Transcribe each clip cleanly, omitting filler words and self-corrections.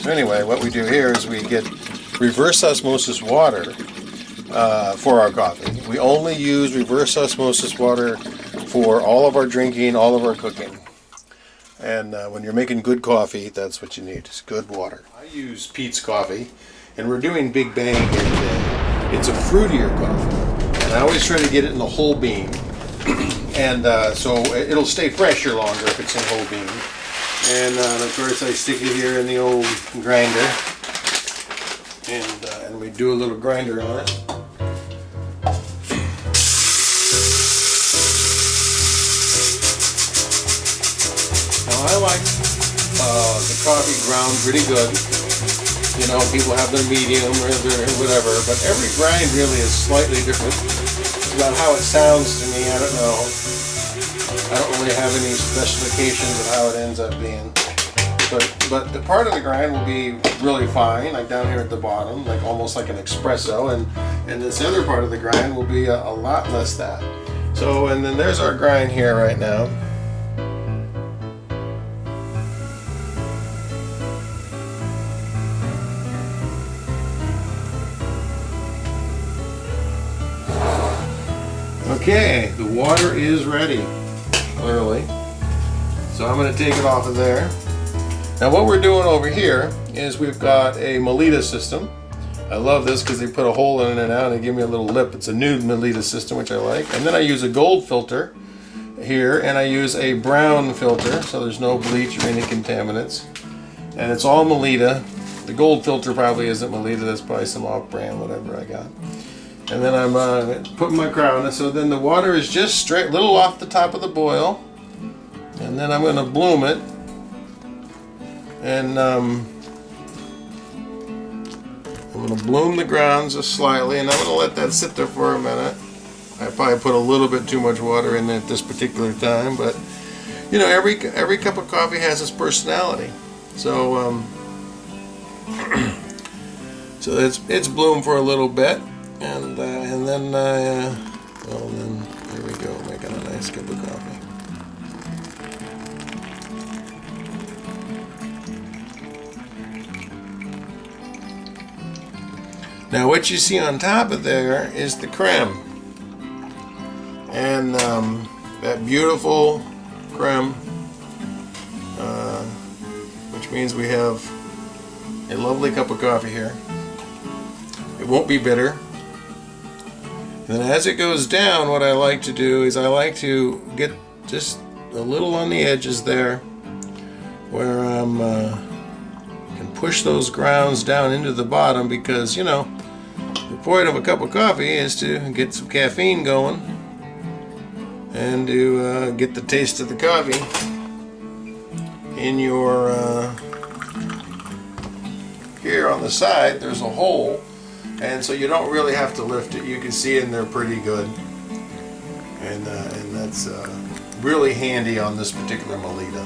So anyway, what we do here is we get reverse osmosis water for our coffee. We only use reverse osmosis water for all of our drinking, all of our cooking. And when you're making good coffee, that's what you need, is good water. I use Pete's Coffee, and we're doing Big Bang here today. It's a fruitier coffee, and I always try to get it in the whole bean. And so it'll stay fresher longer if it's in whole bean. And of course I stick it here in the old grinder, and we do a little grinder on it. Now I like the coffee ground pretty good. You know, people have their medium or their whatever, but every grind really is slightly different. About how it sounds to me, I don't know. I don't really have any specifications of how it ends up being. But the part of the grind will be really fine, like down here at the bottom, like almost like an espresso, and this other part of the grind will be a lot less that. So, and then there's our grind here right now. Okay, the water is ready, clearly. So I'm going to take it off of there. Now what we're doing over here is we've got a Melita system. I love this because they put a hole in it now and they give me a little lip. It's a new Melita system, which I like. And then I use a gold filter here, and I use a brown filter, so there's no bleach or any contaminants. And it's all Melita. The gold filter probably isn't Melita, that's probably some off-brand, whatever I got. And then I'm putting my crown, so then the water is just straight, little off the top of the boil, and then I'm going to bloom it, and I'm going to bloom the grounds just slightly, and I'm going to let that sit there for a minute. I probably put a little bit too much water in there at this particular time, but you know, every cup of coffee has its personality. So so it's bloomed for a little bit. And then, well, then there we go, making a nice cup of coffee. Now, what you see on top of there is the creme, and that beautiful creme, which means we have a lovely cup of coffee here. It won't be bitter. And then as it goes down, what I like to do is I like to get just a little on the edges there where can push those grounds down into the bottom, because you know the point of a cup of coffee is to get some caffeine going and to get the taste of the coffee in your here on the side. There's a hole. And so you don't really have to lift it. You can see in there pretty good, and that's really handy on this particular Melita.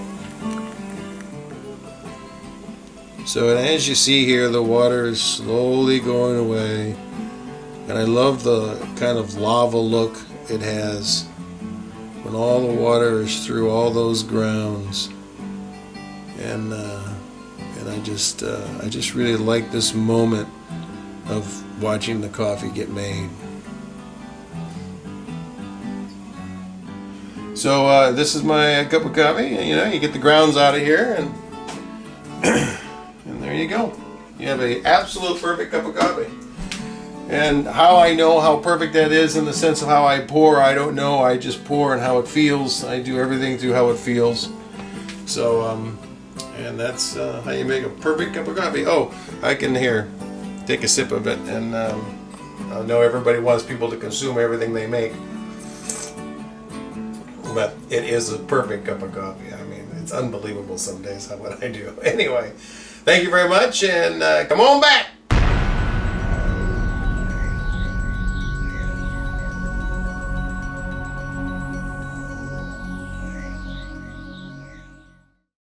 So as you see here, the water is slowly going away, and I love the kind of lava look it has when all the water is through all those grounds, and I just really like this moment of watching the coffee get made. So this is my cup of coffee. You know, you get the grounds out of here, and and there you go. You have an absolute perfect cup of coffee. And how I know how perfect that is in the sense of how I pour, I don't know. I just pour, and how it feels. I do everything through how it feels. So and that's how you make a perfect cup of coffee. Oh, I can here take a sip of it, and I know everybody wants people to consume everything they make, but it is a perfect cup of coffee. I mean, it's unbelievable some days what I do. Anyway, thank you very much, and come on back.